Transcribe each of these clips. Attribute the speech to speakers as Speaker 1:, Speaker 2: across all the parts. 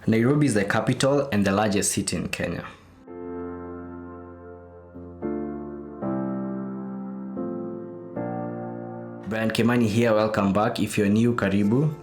Speaker 1: Nairobi is the capital and the largest city in Kenya. Brian Kimani here, welcome back. If you're new, karibu.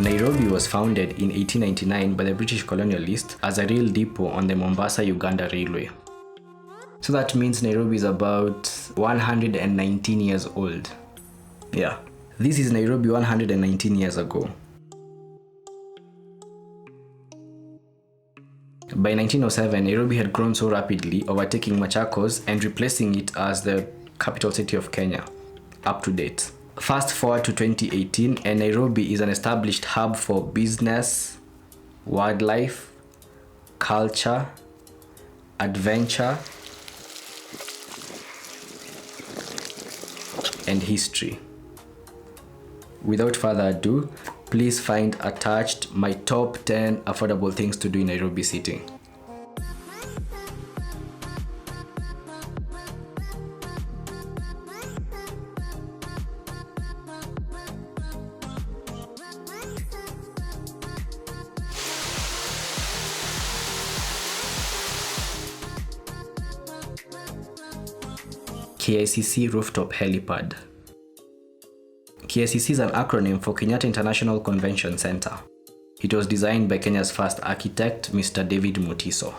Speaker 1: Nairobi was founded in 1899 by the British colonialists as a rail depot on the Mombasa-Uganda Railway. So that means Nairobi is about 119 years old. Yeah, this is Nairobi 119 years ago. By 1907, Nairobi had grown so rapidly, overtaking Machakos and replacing it as the capital city of Kenya, up to date. Fast forward to 2018, and Nairobi is an established hub for business, wildlife, culture, adventure, and history. Without further ado, please find attached my top 10 affordable things to do in Nairobi City. KICC Rooftop Helipad. KICC is an acronym for Kenyatta International Convention Centre. It was designed by Kenya's first architect, Mr. David Mutiso.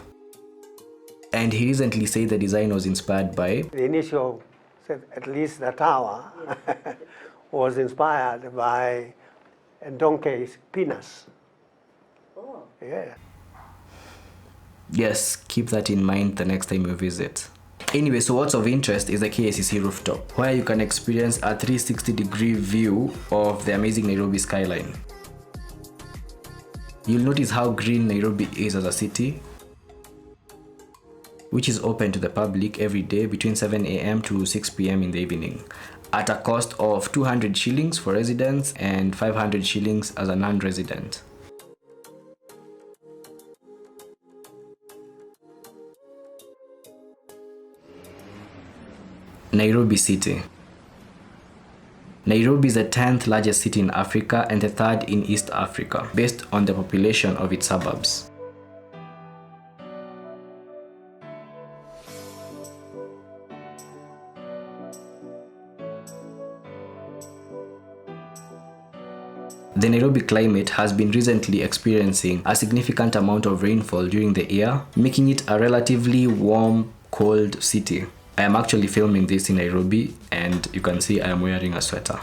Speaker 1: And he recently said the design was inspired by...
Speaker 2: The initial, at least the tower, was inspired by donkey's penis. Oh. Yeah.
Speaker 1: Yes, keep that in mind the next time you visit. Anyway, so what's of interest is the KICC rooftop, where you can experience a 360-degree view of the amazing Nairobi skyline. You'll notice how green Nairobi is as a city, which is open to the public every day between 7 a.m. to 6 p.m. in the evening, at a cost of 200 shillings for residents and 500 shillings as a non-resident. Nairobi City. Nairobi is the 10th largest city in Africa and the 3rd in East Africa, based on the population of its suburbs. The Nairobi climate has been recently experiencing a significant amount of rainfall during the year, making it a relatively warm, cold city. I am actually filming this in Nairobi, and you can see I am wearing a sweater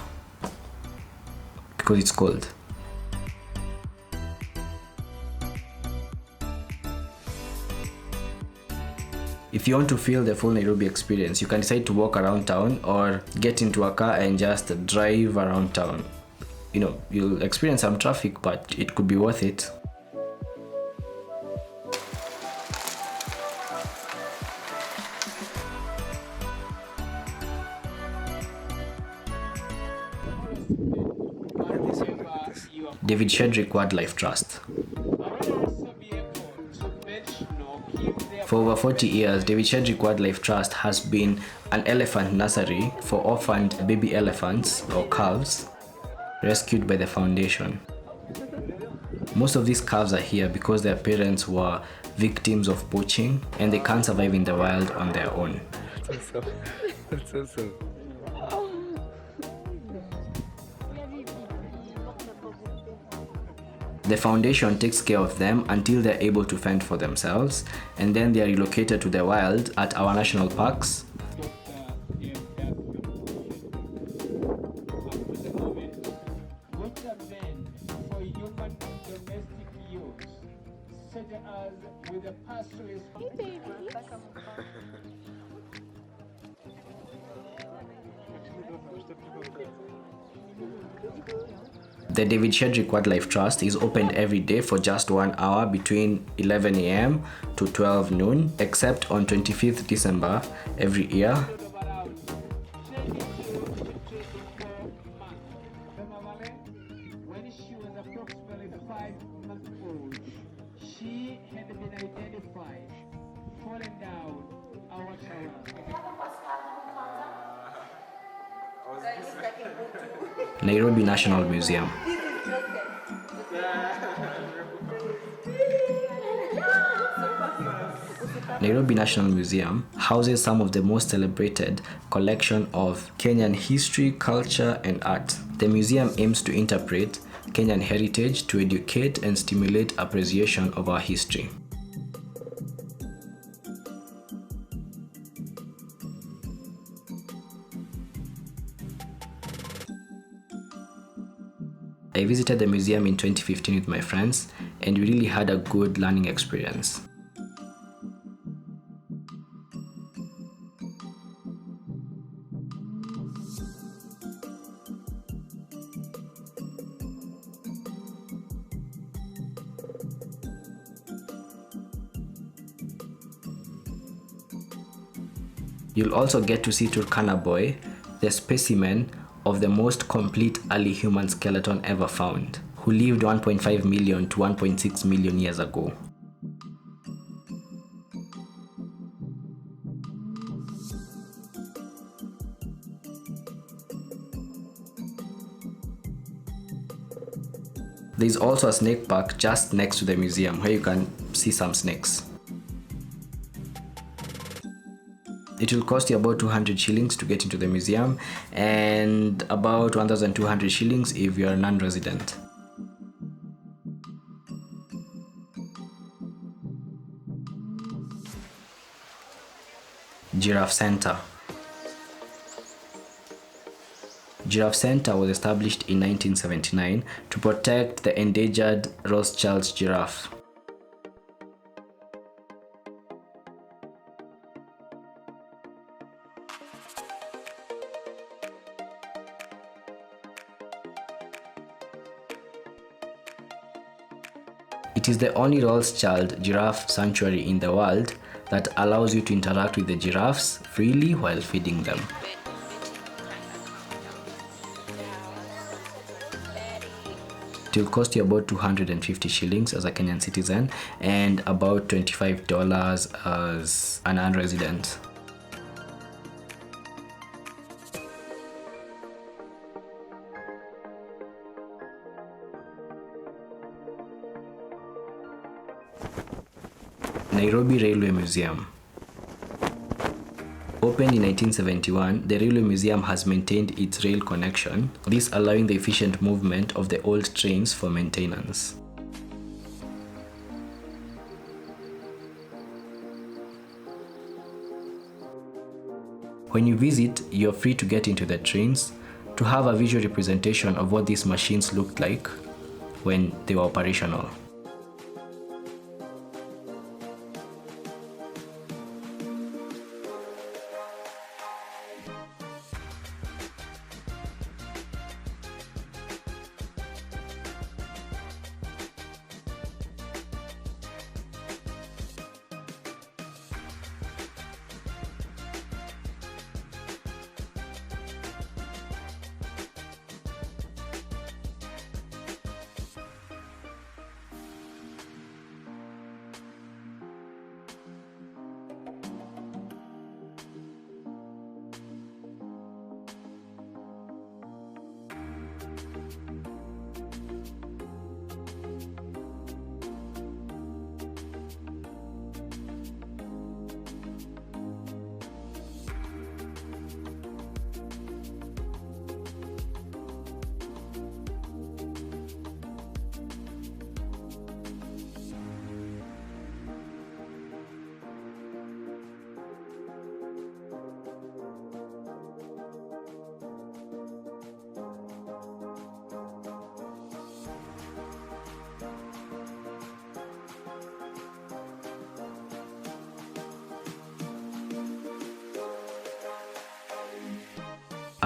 Speaker 1: because it's cold. If you want to feel the full Nairobi experience, you can decide to walk around town or get into a car and just drive around town. You know, you'll experience some traffic, but it could be worth it. David Shedrick Wildlife Trust. For over 40 years, David Shedrick Wildlife Trust has been an elephant nursery for orphaned baby elephants or calves rescued by the foundation. Most of these calves are here because their parents were victims of poaching and they can't survive in the wild on their own. That's awesome. The foundation takes care of them until they're able to fend for themselves, and then they are relocated to the wild at our national parks. The David Shedrick Wildlife Trust is open every day for just 1 hour between 11 a.m. to 12 noon, except on 25th December every year.
Speaker 3: When she was approximately 5 months old, she had been identified
Speaker 1: Nairobi National Museum. Nairobi National Museum houses some of the most celebrated collection of Kenyan history, culture, and art. The museum aims to interpret Kenyan heritage to educate and stimulate appreciation of our history. I visited the museum in 2015 with my friends, and we really had a good learning experience. You'll also get to see Turkana Boy, the specimen of the most complete early human skeleton ever found, who lived 1.5 million to 1.6 million years ago. There's also a snake park just next to the museum where you can see some snakes. It will cost you about 200 shillings to get into the museum and about 1,200 shillings if you are a non-resident. Giraffe Centre. Giraffe Centre was established in 1979 to protect the endangered Rothschild's giraffe. It is the only Rothschild giraffe sanctuary in the world that allows you to interact with the giraffes freely while feeding them. It will cost you about 250 shillings as a Kenyan citizen and about $25 as an non-resident. Nairobi Railway Museum. Opened in 1971, the Railway Museum has maintained its rail connection, this allowing the efficient movement of the old trains for maintenance. When you visit, you're free to get into the trains to have a visual representation of what these machines looked like when they were operational.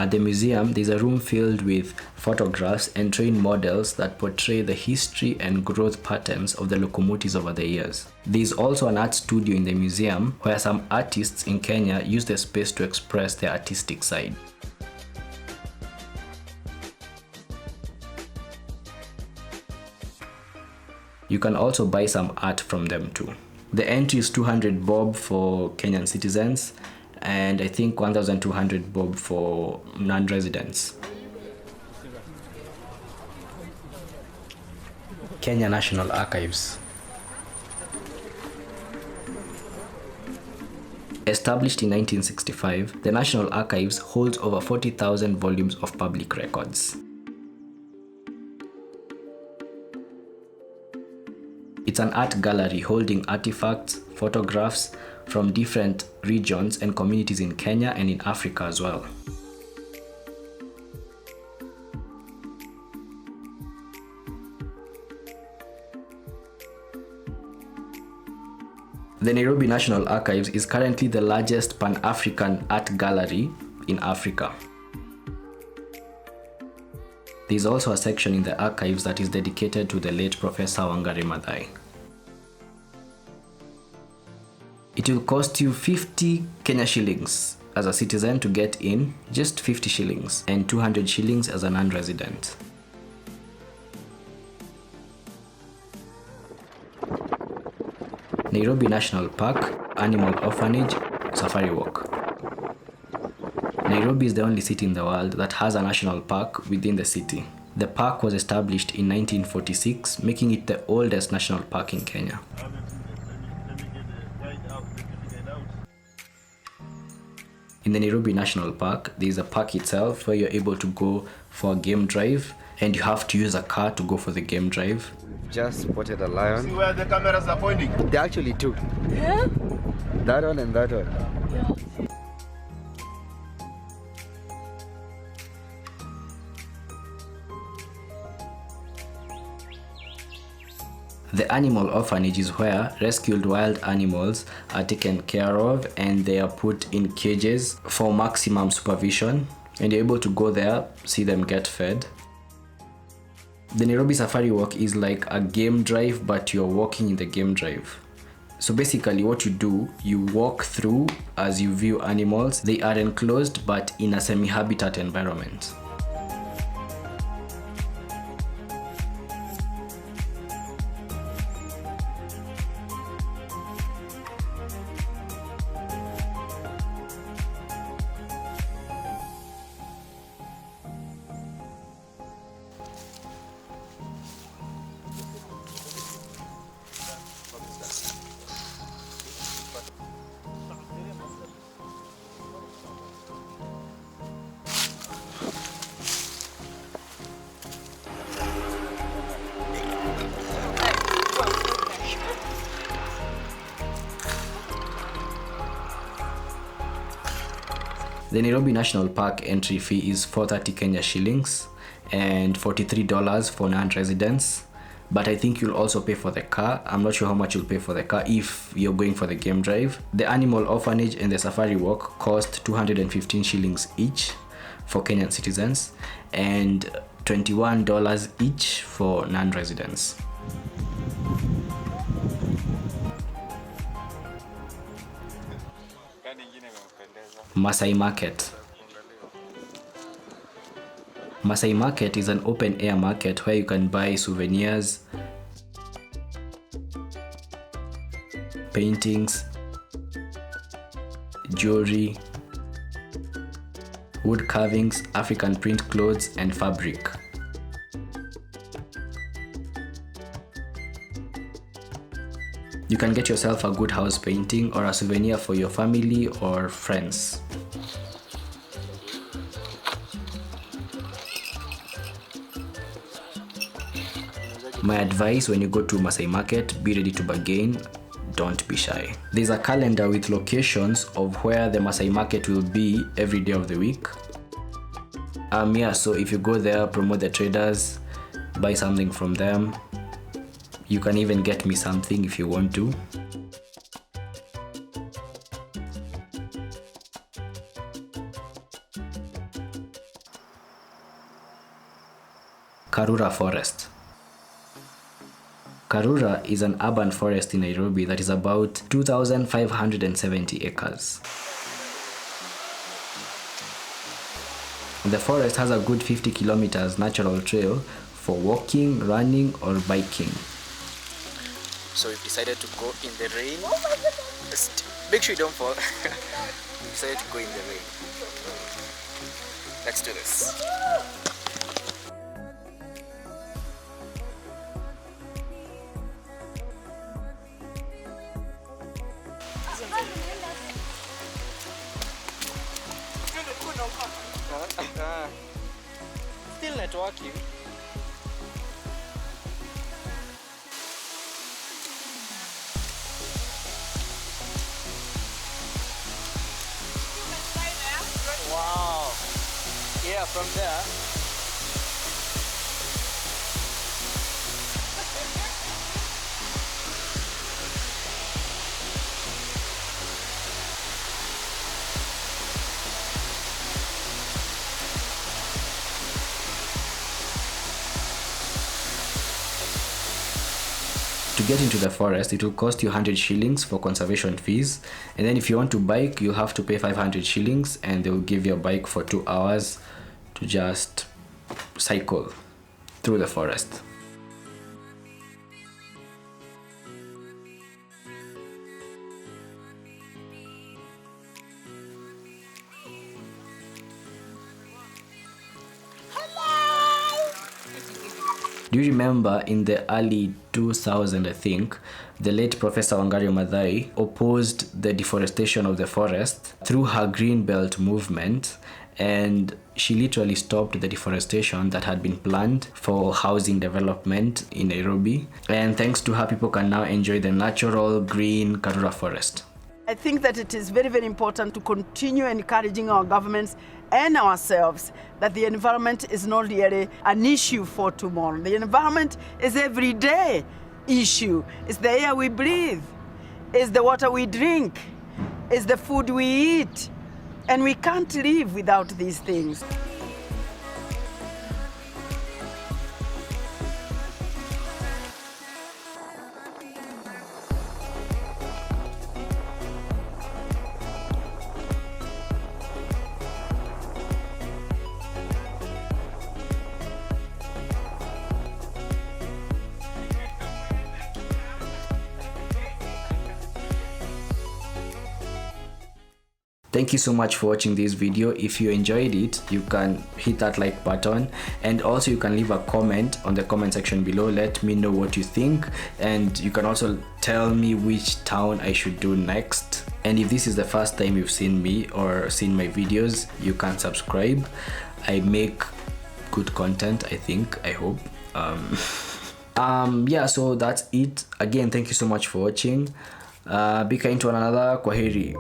Speaker 1: At the museum, there's a room filled with photographs and train models that portray the history and growth patterns of the locomotives over the years. There's also an art studio in the museum where some artists in Kenya use the space to express their artistic side. You can also buy some art from them too. The entry is 200 bob for Kenyan citizens and I think 1,200 bob for non-residents. Kenya National Archives. Established in 1965, the National Archives holds over 40,000 volumes of public records. It's an art gallery holding artifacts, photographs from different regions and communities in Kenya and in Africa as well. The Nairobi National Archives is currently the largest Pan-African art gallery in Africa. There is also a section in the archives that is dedicated to the late Professor Wangari Maathai. It will cost you 50 Kenya shillings as a citizen to get in, just 50 shillings, and 200 shillings as a non-resident. Nairobi National Park, Animal Orphanage, Safari Walk. Nairobi is the only city in the world that has a national park within the city. The park was established in 1946, making it the oldest national park in Kenya. In the Nairobi National Park, there is a park itself where you're able to go for a game drive, and you have to use a car to go for the game drive.
Speaker 3: Just spotted a lion.
Speaker 4: See where the cameras are pointing?
Speaker 3: There are actually two.
Speaker 5: Yeah?
Speaker 3: That one and that one.
Speaker 5: Yeah.
Speaker 1: The animal orphanage is where rescued wild animals are taken care of and they are put in cages for maximum supervision, and you're able to go there, see them get fed. The Nairobi Safari Walk is like a game drive, but you're walking in the game drive. So basically what you do, you walk through as you view animals. They are enclosed but in a semi-habitat environment. The Nairobi National Park entry fee is 430 Kenya shillings and $43 for non-residents. But I think you'll also pay for the car. I'm not sure how much you'll pay for the car if you're going for the game drive. The animal orphanage and the safari walk cost 215 shillings each for Kenyan citizens and $21 each for non-residents. Masai Market. Masai Market is an open-air market where you can buy souvenirs, paintings, jewelry, wood carvings, African print clothes, and fabric. You can get yourself a good house painting or a souvenir for your family or friends. My advice when you go to Masai Market, be ready to bargain, don't be shy. There's a calendar with locations of where the Masai Market will be every day of the week. So if you go there, promote the traders, buy something from them. You can even get me something if you want to. Karura Forest. Karura is an urban forest in Nairobi that is about 2,570 acres. The forest has a good 50 kilometers natural trail for walking, running, or biking. So we've decided to go in the rain.
Speaker 5: Oh my goodness.
Speaker 1: Make sure you don't fall.
Speaker 3: decided to go in the rain. Let's do this. Still networking. Wow. Yeah, from there.
Speaker 1: To get into the forest, it will cost you 100 shillings for conservation fees, and then if you want to bike, you'll have to pay 500 shillings, and they will give you a bike for 2 hours to just cycle through the forest. Do you remember in the early 2000s, I think, the late Professor Wangari Maathai opposed the deforestation of the forest through her Green Belt movement, and she literally stopped the deforestation that had been planned for housing development in Nairobi. And thanks to her, people can now enjoy the natural green Karura Forest.
Speaker 4: I think that it is very, very important to continue encouraging our governments and ourselves that the environment is not really an issue for tomorrow. The environment is everyday issue. It's the air we breathe, it's the water we drink, it's the food we eat, and we can't live without these things.
Speaker 1: Thank you so much for watching this video. If you enjoyed it, you can hit that like button, and also you can leave a comment on the comment section below. Let me know what you think, and you can also tell me which town I should do next. And if this is the first time you've seen me or seen my videos, you can subscribe. I make good content, I think, I hope. Yeah, so that's it. Again, thank you so much for watching. Be kind to one another. Kwaheri.